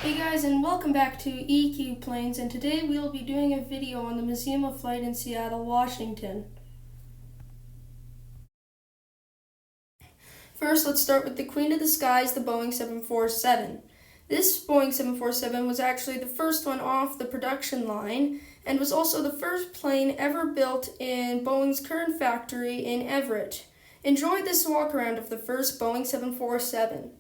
Hey guys, and welcome back to EQ Planes, and today we'll be doing a video on the Museum of Flight in Seattle, Washington. First, let's start with the Queen of the Skies, the Boeing 747. This Boeing 747 was actually the first one off the production line and was also the first plane ever built in Boeing's current factory in Everett. Enjoy this walk around of the first Boeing 747.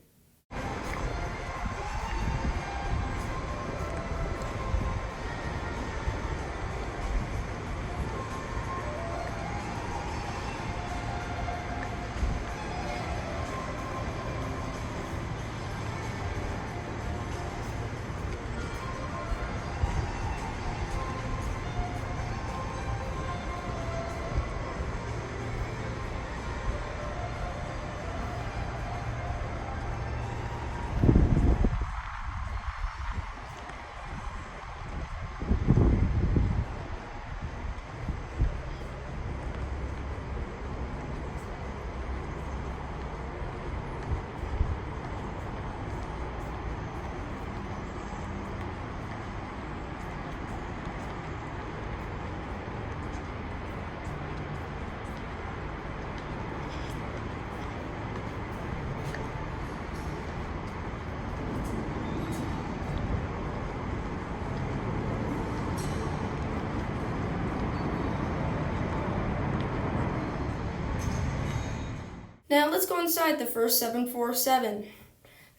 Now let's go inside the first 747.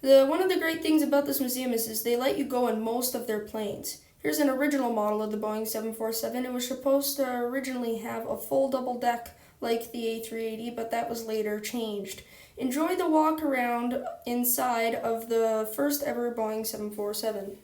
One of the great things about this museum is they let you go in most of their planes. Here's an original model of the Boeing 747. It was supposed to originally have a full double deck like the A380, but that was later changed. Enjoy the walk around inside of the first ever Boeing 747.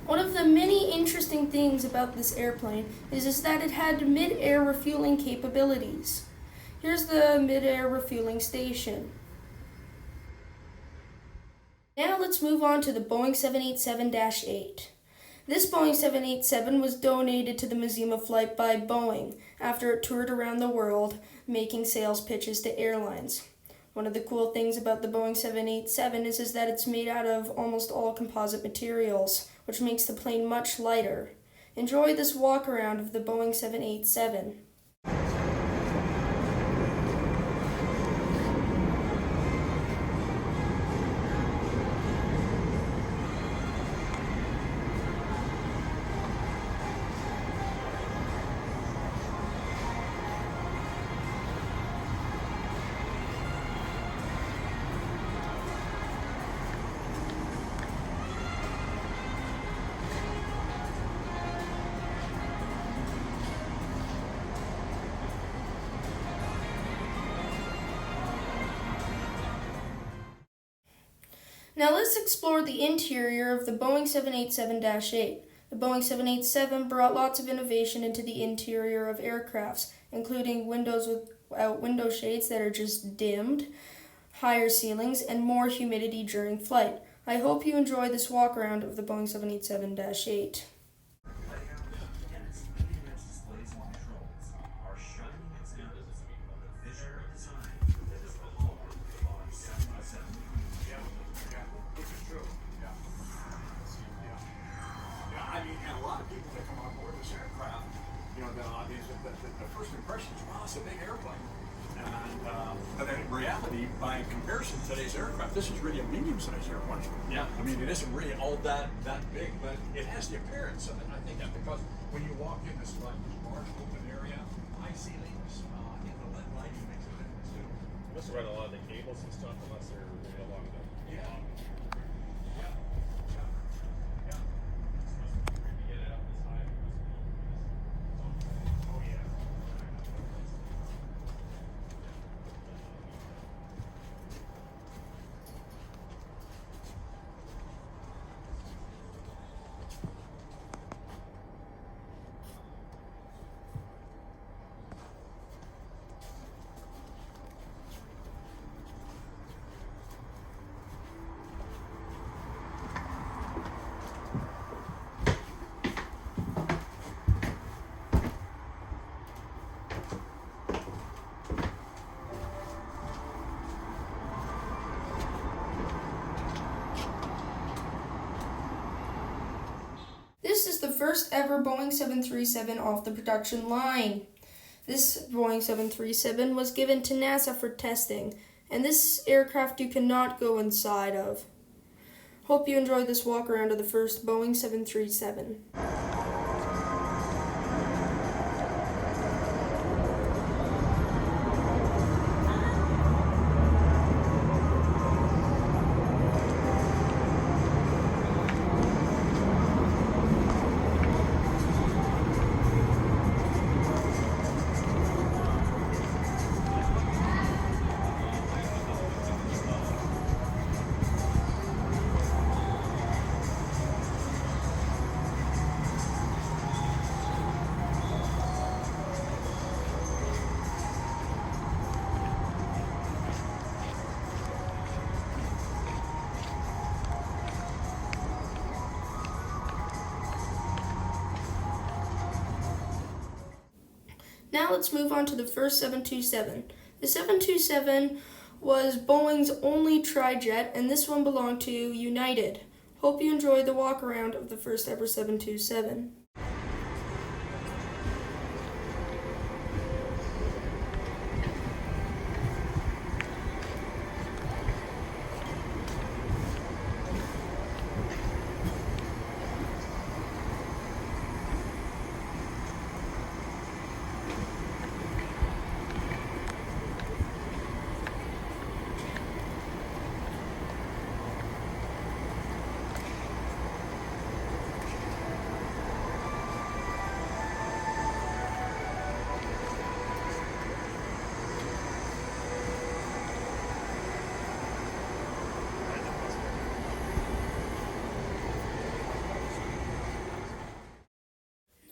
One of the many interesting things about this airplane is that it had mid-air refueling capabilities. Here's the mid-air refueling station. Now let's move on to the Boeing 787-8. This Boeing 787 was donated to the Museum of Flight by Boeing after it toured around the world making sales pitches to airlines. One of the cool things about the Boeing 787 is that it's made out of almost all composite materials, which makes the plane much lighter. Enjoy this walk around of the Boeing 787. Now let's explore the interior of the Boeing 787-8. The Boeing 787 brought lots of innovation into the interior of aircrafts, including windows without window shades that are just dimmed, higher ceilings, and more humidity during flight. I hope you enjoy this walk around of the Boeing 787-8. And a lot of people that come on board this aircraft, the first impression is, wow, it's a big airplane. But in reality, by comparison to today's aircraft, this is really a medium-sized airplane. Yeah. I mean, it isn't really all that big, but it has the appearance of it. I think that because when you walk in this large open area, high ceilings, the lit lighting makes a difference too. You must have run a lot of the cables and stuff, unless they're right along the Yeah. This is the first ever Boeing 737 off the production line. This Boeing 737 was given to NASA for testing, and this aircraft you cannot go inside of. Hope you enjoyed this walk around of the first Boeing 737. Now let's move on to the first 727. The 727 was Boeing's only tri-jet, and this one belonged to United. Hope you enjoyed the walk around of the first ever 727.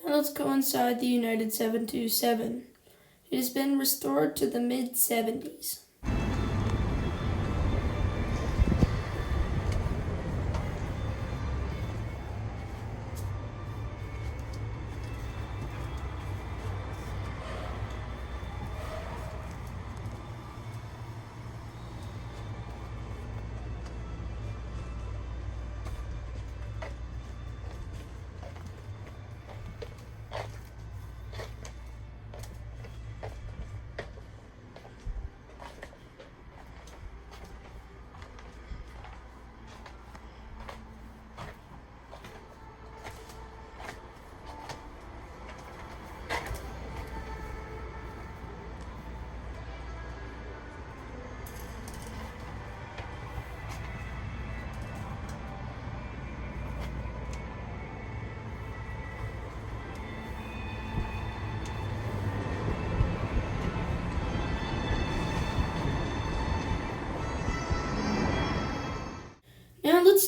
Now let's go inside the United 727. It has been restored to the mid-70s.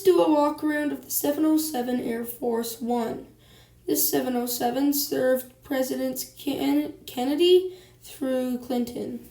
do a walk around of the 707 Air Force One. This 707 served Presidents Kennedy through Clinton.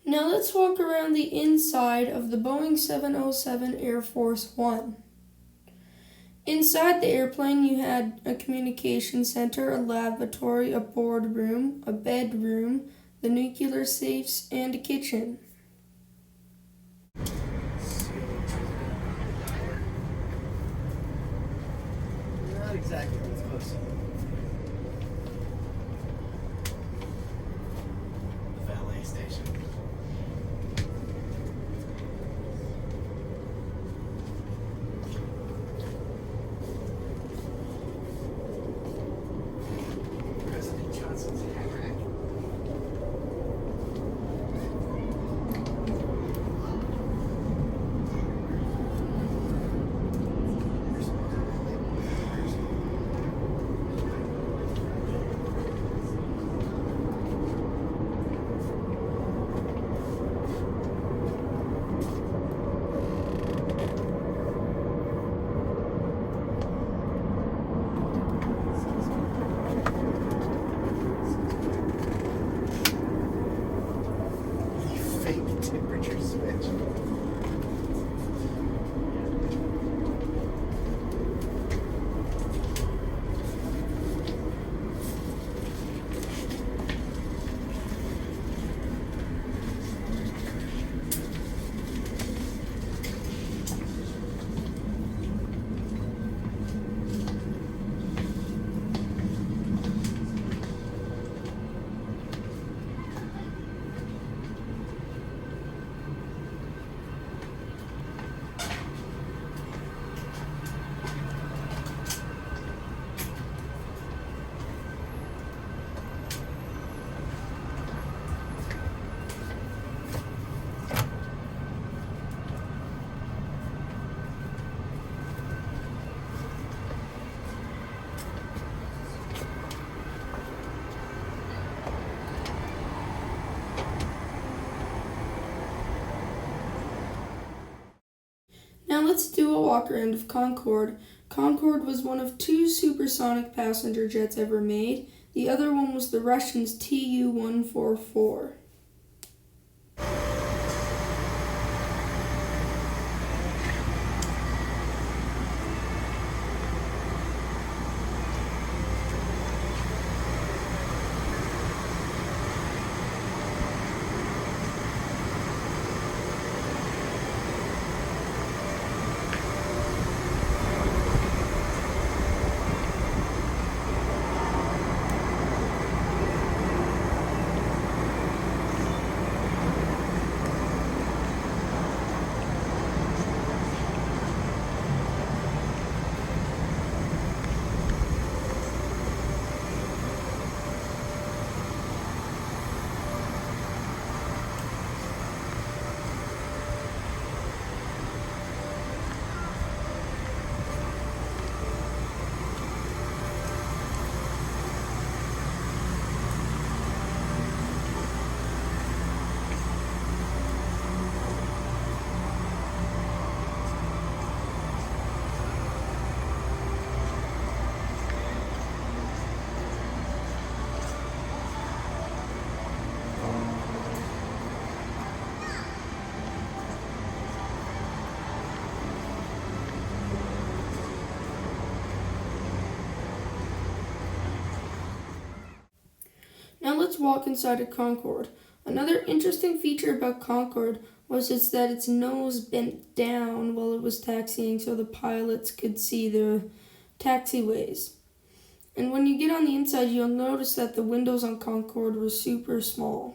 Now let's walk around the inside of the Boeing 707 Air Force One. Inside the airplane you had a communication center, a lavatory, a boardroom, a bedroom, the nuclear safes, and a kitchen. Not exactly, but it's close. The valet station. President Johnson's hat rack. Fake temperature switch. Now let's do a walk around of Concorde. Concorde was one of two supersonic passenger jets ever made. The other one was the Russians' Tu-144. Now let's walk inside a Concorde. Another interesting feature about Concorde was that its nose bent down while it was taxiing so the pilots could see the taxiways. And when you get on the inside, you'll notice that the windows on Concorde were super small.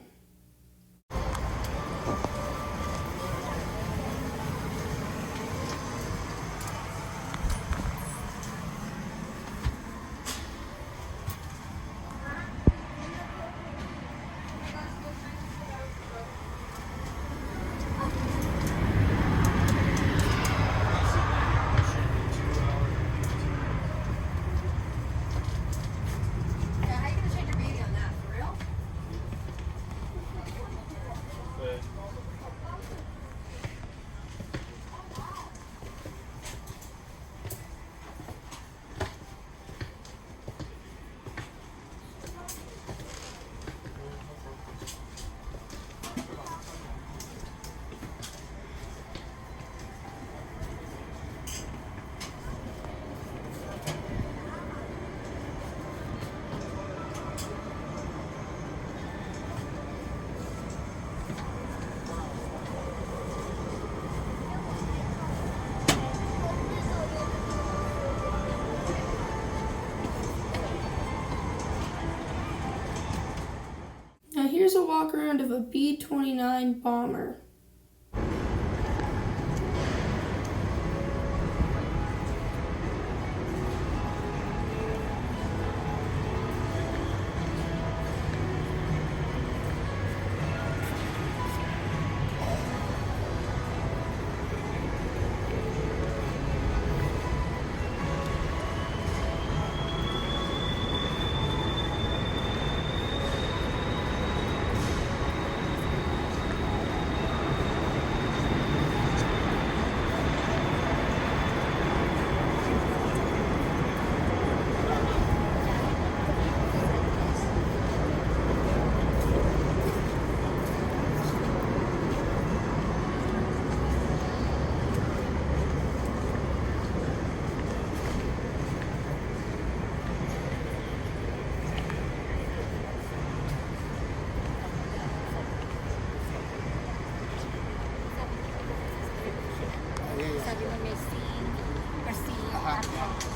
Now here's a walk around of a B-29 bomber. Sabi mo may C or C after.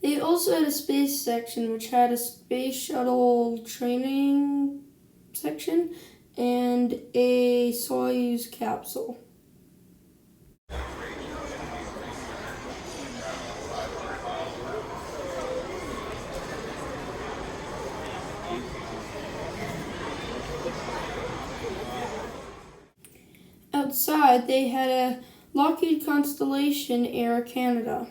They also had a space section which had a space shuttle training section and a Soyuz capsule. Outside, they had a Lockheed Constellation Air Canada.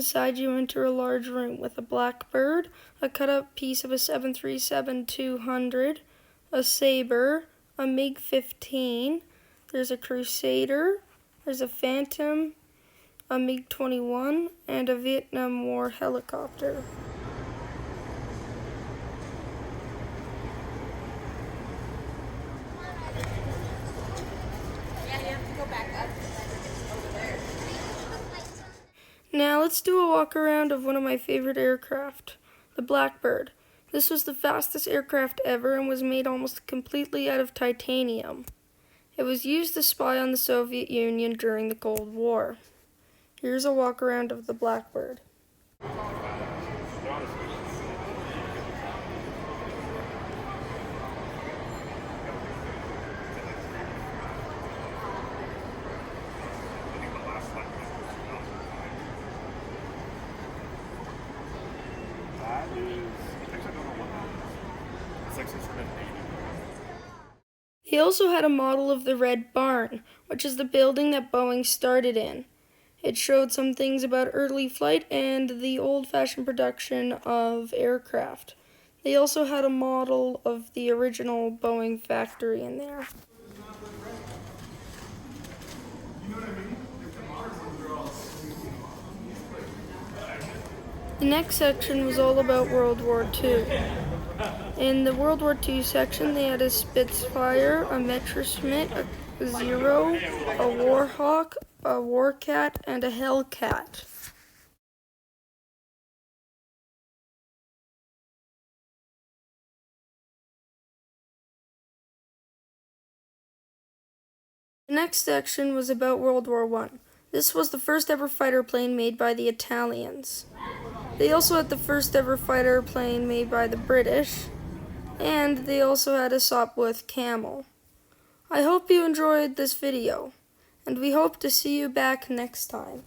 inside you enter a large room with a Blackbird, a cut-up piece of a 737-200, a Sabre, a MiG-15, there's a Crusader, there's a Phantom, a MiG-21, and a Vietnam War helicopter. Yeah, you have to go back up over there. Now let's do a walk around of one of my favorite aircraft, the Blackbird. This was the fastest aircraft ever and was made almost completely out of titanium. It was used to spy on the Soviet Union during the Cold War. Here's a walk around of the Blackbird. He also had a model of the Red Barn, which is the building that Boeing started in. It showed some things about early flight and the old-fashioned production of aircraft. They also had a model of the original Boeing factory in there. The next section was all about World War II. In the World War II section, they had a Spitfire, a Messerschmitt, a Zero, a Warhawk, a Warcat, and a Hellcat. The next section was about World War I. This was the first ever fighter plane made by the Italians. They also had the first ever fighter plane made by the British, and they also had a Sopwith Camel. I hope you enjoyed this video, and we hope to see you back next time.